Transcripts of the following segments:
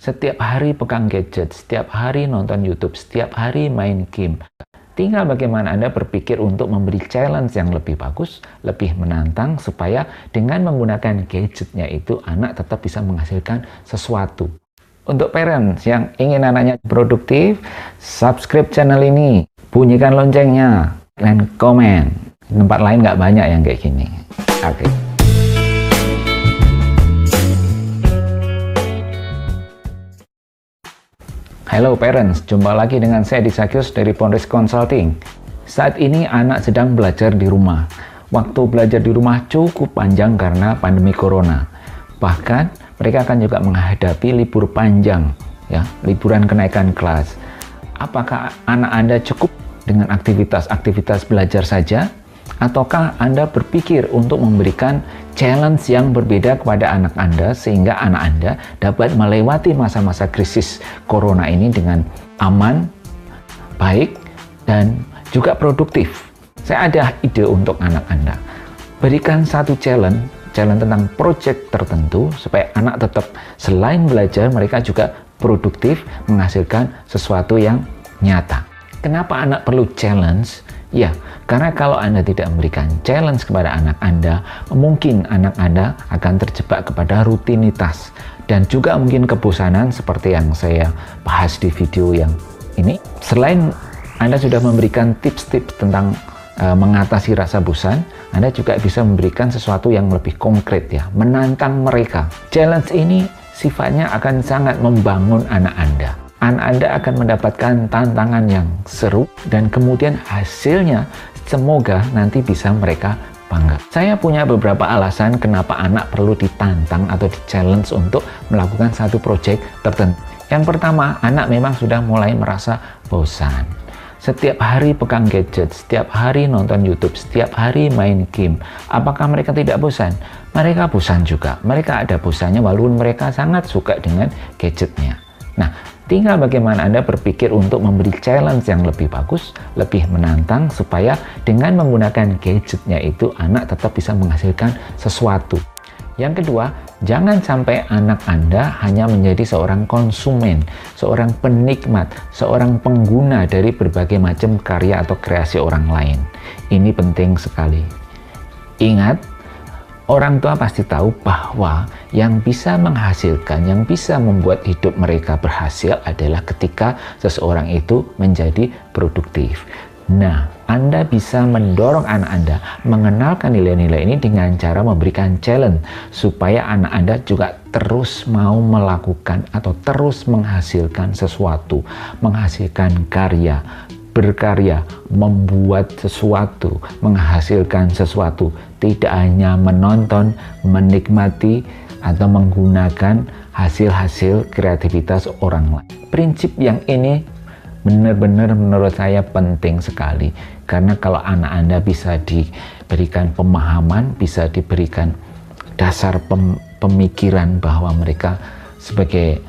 setiap hari pegang gadget, setiap hari nonton YouTube, setiap hari main game. Tinggal bagaimana Anda berpikir untuk memberi challenge yang lebih bagus, lebih menantang, supaya dengan menggunakan gadgetnya itu anak tetap bisa menghasilkan sesuatu. Untuk parents yang ingin anaknya produktif, subscribe channel ini, bunyikan loncengnya, dan komen. Tempat lain nggak banyak yang kayak gini. Oke. Halo parents, jumpa lagi dengan saya Disakius dari Pondres Consulting. Saat ini anak sedang belajar di rumah. Waktu belajar di rumah cukup panjang karena pandemi corona. Bahkan mereka akan juga menghadapi libur panjang, ya, liburan kenaikan kelas. Apakah anak Anda cukup dengan aktivitas belajar saja? Ataukah Anda berpikir untuk memberikan challenge yang berbeda kepada anak Anda sehingga anak Anda dapat melewati masa-masa krisis corona ini dengan aman, baik, dan juga produktif? Saya ada ide untuk anak Anda. Berikan satu challenge tentang project tertentu supaya anak tetap selain belajar, mereka juga produktif, menghasilkan sesuatu yang nyata. Kenapa anak perlu challenge? Ya, karena kalau Anda tidak memberikan challenge kepada anak Anda, mungkin anak Anda akan terjebak kepada rutinitas dan juga mungkin kebosanan seperti yang saya bahas di video yang ini. Selain Anda sudah memberikan tips-tips tentang mengatasi rasa bosan, Anda juga bisa memberikan sesuatu yang lebih konkret, ya, menantang mereka. Challenge ini sifatnya akan sangat membangun anak Anda. Anak Anda akan mendapatkan tantangan yang seru dan kemudian hasilnya semoga nanti bisa mereka bangga. Saya punya beberapa alasan kenapa anak perlu ditantang atau di-challenge untuk melakukan satu proyek tertentu. Yang pertama, anak memang sudah mulai merasa bosan. Setiap hari pegang gadget, setiap hari nonton YouTube, setiap hari main game. Apakah mereka tidak bosan? Mereka bosan juga. Mereka ada bosannya walaupun mereka sangat suka dengan gadgetnya. Nah, tinggal bagaimana Anda berpikir untuk memberi challenge yang lebih bagus, lebih menantang, supaya dengan menggunakan gadgetnya itu anak tetap bisa menghasilkan sesuatu. Yang kedua, jangan sampai anak Anda hanya menjadi seorang konsumen, seorang penikmat, seorang pengguna dari berbagai macam karya atau kreasi orang lain. Ini penting sekali. Ingat, orang tua pasti tahu bahwa yang bisa menghasilkan, yang bisa membuat hidup mereka berhasil adalah ketika seseorang itu menjadi produktif. Nah, Anda bisa mendorong anak Anda mengenalkan nilai-nilai ini dengan cara memberikan challenge supaya anak Anda juga terus mau melakukan atau terus menghasilkan sesuatu, menghasilkan karya, berkarya, membuat sesuatu, menghasilkan sesuatu, tidak hanya menonton, menikmati, atau menggunakan hasil-hasil kreativitas orang lain. Prinsip yang ini benar-benar menurut saya penting sekali, karena kalau anak Anda bisa diberikan pemahaman, bisa diberikan dasar pemikiran bahwa mereka sebagai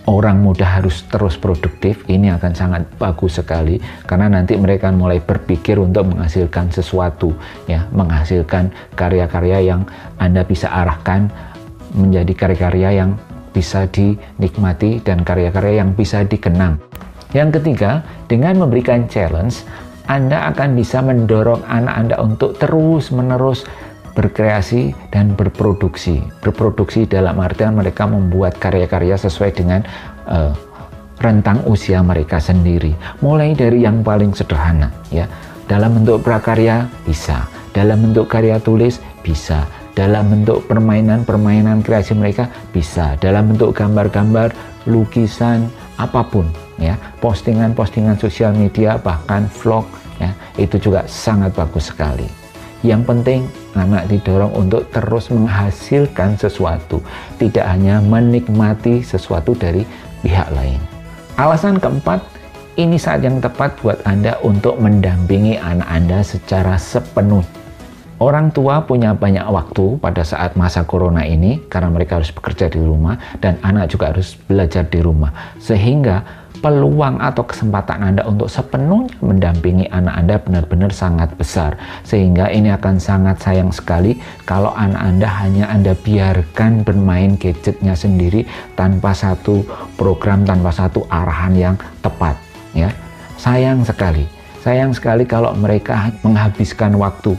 orang muda harus terus produktif, ini akan sangat bagus sekali, karena nanti mereka mulai berpikir untuk menghasilkan sesuatu, ya, menghasilkan karya-karya yang Anda bisa arahkan menjadi karya-karya yang bisa dinikmati dan karya-karya yang bisa dikenang. Yang ketiga, dengan memberikan challenge, Anda akan bisa mendorong anak Anda untuk terus-menerus berkreasi dan berproduksi. Berproduksi dalam artian mereka membuat karya-karya sesuai dengan rentang usia mereka sendiri. Mulai dari yang paling sederhana, ya, dalam bentuk prakarya bisa, dalam bentuk karya tulis bisa, dalam bentuk permainan kreasi mereka bisa, dalam bentuk gambar-gambar, lukisan, apapun, ya, postingan-postingan sosial media, bahkan vlog, ya, itu juga sangat bagus sekali. Yang penting anak didorong untuk terus menghasilkan sesuatu, tidak hanya menikmati sesuatu dari pihak lain. Alasan keempat, ini saat yang tepat buat Anda untuk mendampingi anak Anda secara sepenuh. Orang tua punya banyak waktu pada saat masa corona ini karena mereka harus bekerja di rumah dan anak juga harus belajar di rumah. Sehingga peluang atau kesempatan Anda untuk sepenuhnya mendampingi anak Anda benar-benar sangat besar. Sehingga ini akan sangat sayang sekali kalau anak Anda hanya Anda biarkan bermain gadgetnya sendiri tanpa satu program, tanpa satu arahan yang tepat. Ya, sayang sekali. Sayang sekali kalau mereka menghabiskan waktu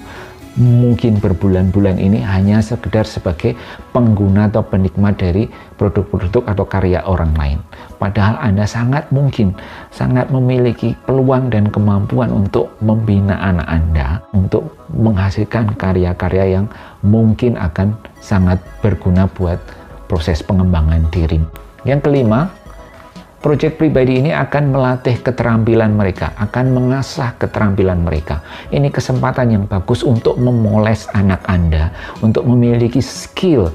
mungkin berbulan-bulan ini hanya sekedar sebagai pengguna atau penikmat dari produk-produk atau karya orang lain. Padahal Anda sangat mungkin, sangat memiliki peluang dan kemampuan untuk membina anak Anda untuk menghasilkan karya-karya yang mungkin akan sangat berguna buat proses pengembangan diri. Yang kelima, proyek pribadi ini akan melatih keterampilan mereka, akan mengasah keterampilan mereka. Ini kesempatan yang bagus untuk memoles anak Anda, untuk memiliki skill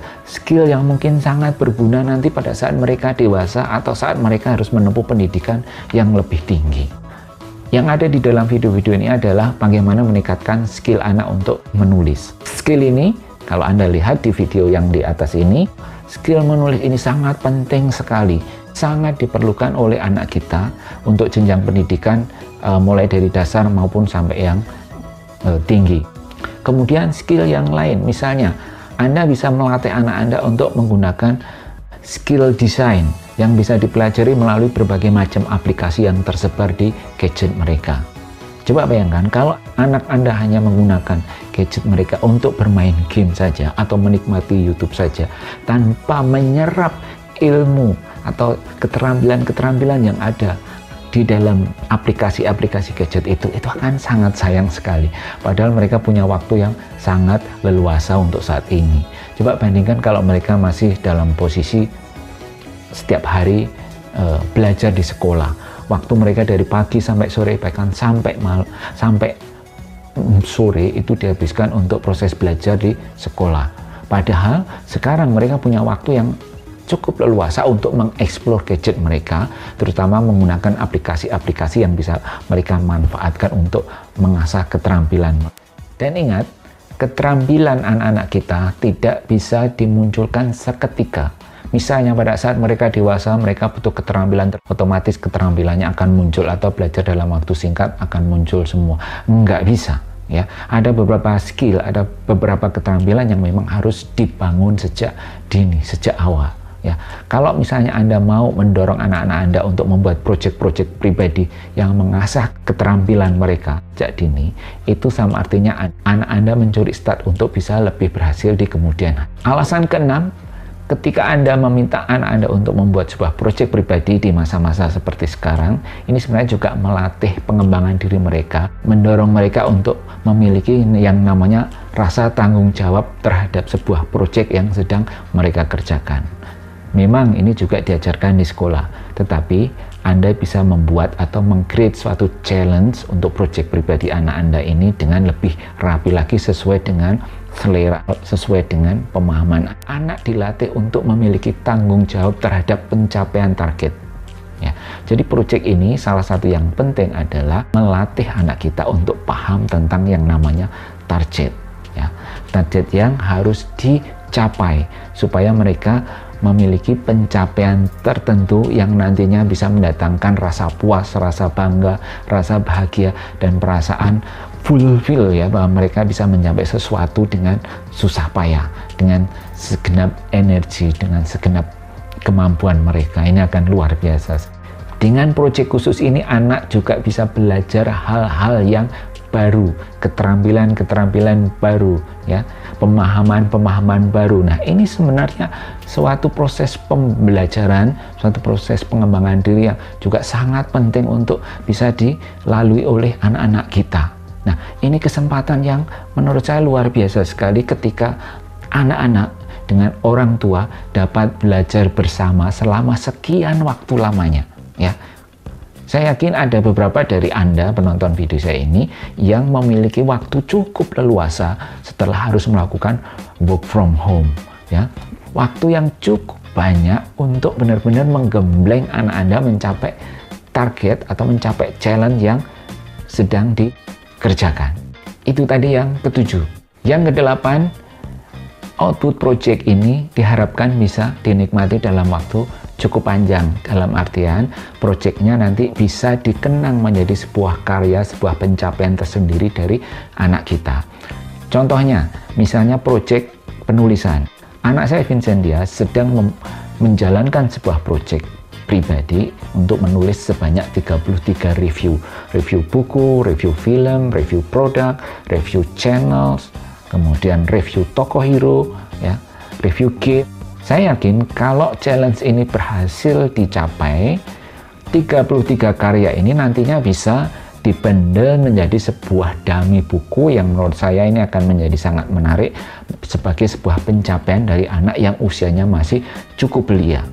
yang mungkin sangat berguna nanti pada saat mereka dewasa atau saat mereka harus menempuh pendidikan yang lebih tinggi. Yang ada di dalam video-video ini adalah bagaimana meningkatkan skill anak untuk menulis. Skill ini, kalau Anda lihat di video yang di atas ini, skill menulis ini sangat penting sekali. Sangat diperlukan oleh anak kita untuk jenjang pendidikan mulai dari dasar maupun sampai yang tinggi. Kemudian skill yang lain, misalnya Anda bisa melatih anak Anda untuk menggunakan skill desain yang bisa dipelajari melalui berbagai macam aplikasi yang tersebar di gadget mereka. Coba bayangkan kalau anak Anda hanya menggunakan gadget mereka untuk bermain game saja atau menikmati YouTube saja tanpa menyerap ilmu atau keterampilan-keterampilan yang ada di dalam aplikasi-aplikasi gadget itu akan sangat sayang sekali. Padahal mereka punya waktu yang sangat leluasa untuk saat ini. Coba bandingkan kalau mereka masih dalam posisi setiap hari belajar di sekolah. Waktu mereka dari pagi sampai sore, bahkan sampai sore itu dihabiskan untuk proses belajar di sekolah. Padahal sekarang mereka punya waktu yang cukup leluasa untuk mengeksplor gadget mereka, terutama menggunakan aplikasi-aplikasi yang bisa mereka manfaatkan untuk mengasah keterampilan. Dan ingat, keterampilan anak-anak kita tidak bisa dimunculkan seketika. Misalnya pada saat mereka dewasa, mereka butuh keterampilan, otomatis keterampilannya akan muncul, atau belajar dalam waktu singkat akan muncul semua. Nggak bisa. Ya, ada beberapa skill, ada beberapa keterampilan yang memang harus dibangun sejak dini, sejak awal. Ya, kalau misalnya Anda mau mendorong anak-anak Anda untuk membuat proyek-proyek pribadi yang mengasah keterampilan mereka sejak dini, itu sama artinya anak Anda mencuri start untuk bisa lebih berhasil di kemudian hari. Alasan keenam, ketika Anda meminta anak Anda untuk membuat sebuah proyek pribadi di masa-masa seperti sekarang, ini sebenarnya juga melatih pengembangan diri mereka, mendorong mereka untuk memiliki yang namanya rasa tanggung jawab terhadap sebuah proyek yang sedang mereka kerjakan. Memang ini juga diajarkan di sekolah, tetapi Anda bisa membuat atau meng-create suatu challenge untuk proyek pribadi anak Anda ini dengan lebih rapi lagi, sesuai dengan selera, sesuai dengan pemahaman. Anak dilatih untuk memiliki tanggung jawab terhadap pencapaian target. Ya, jadi proyek ini salah satu yang penting adalah melatih anak kita untuk paham tentang yang namanya target. Ya, target yang harus dicapai supaya mereka memiliki pencapaian tertentu yang nantinya bisa mendatangkan rasa puas, rasa bangga, rasa bahagia, dan perasaan fulfill, ya, bahwa mereka bisa mencapai sesuatu dengan susah payah, dengan segenap energi, dengan segenap kemampuan mereka. Ini akan luar biasa. Dengan proyek khusus ini, anak juga bisa belajar hal-hal yang baru, keterampilan-keterampilan baru, ya, pemahaman-pemahaman baru. Nah, ini sebenarnya suatu proses pembelajaran, suatu proses pengembangan diri yang juga sangat penting untuk bisa dilalui oleh anak-anak kita. Nah, ini kesempatan yang menurut saya luar biasa sekali ketika anak-anak dengan orang tua dapat belajar bersama selama sekian waktu lamanya, ya. Saya yakin ada beberapa dari Anda penonton video saya ini yang memiliki waktu cukup leluasa setelah harus melakukan work from home, ya. Waktu yang cukup banyak untuk benar-benar menggembleng anak Anda mencapai target atau mencapai challenge yang sedang dikerjakan. Itu tadi yang ketujuh. Yang kedelapan, output project ini diharapkan bisa dinikmati dalam waktu cukup panjang. Dalam artian, projectnya nanti bisa dikenang menjadi sebuah karya, sebuah pencapaian tersendiri dari anak kita. Contohnya, misalnya project penulisan. Anak saya Vincentia sedang menjalankan sebuah project pribadi untuk menulis sebanyak 33 review buku, review film, review produk, review channels, kemudian review toko hero, ya, review game. Saya yakin kalau challenge ini berhasil dicapai, 33 karya ini nantinya bisa dibundle menjadi sebuah dummy buku yang menurut saya ini akan menjadi sangat menarik sebagai sebuah pencapaian dari anak yang usianya masih cukup belia.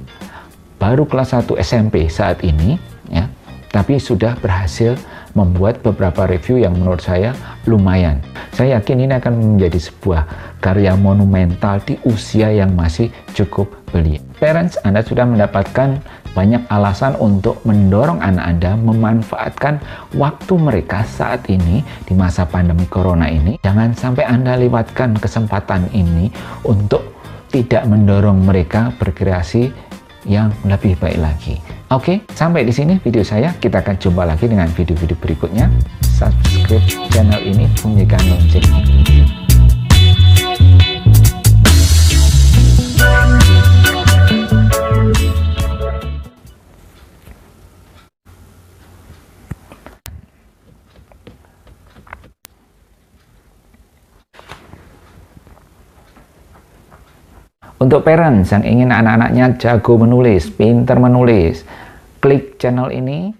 Baru kelas 1 SMP saat ini, ya, tapi sudah berhasil membuat beberapa review yang menurut saya lumayan. Saya yakin ini akan menjadi sebuah karya monumental di usia yang masih cukup belia. Parents, Anda sudah mendapatkan banyak alasan untuk mendorong anak Anda memanfaatkan waktu mereka saat ini di masa pandemi corona ini. Jangan sampai Anda lewatkan kesempatan ini untuk tidak mendorong mereka berkreasi yang lebih baik lagi. Oke, sampai di sini video saya. Kita akan jumpa lagi dengan video-video berikutnya. Subscribe channel ini, bunyikan lonceng. Untuk parents yang ingin anak-anaknya jago menulis, pintar menulis, klik channel ini,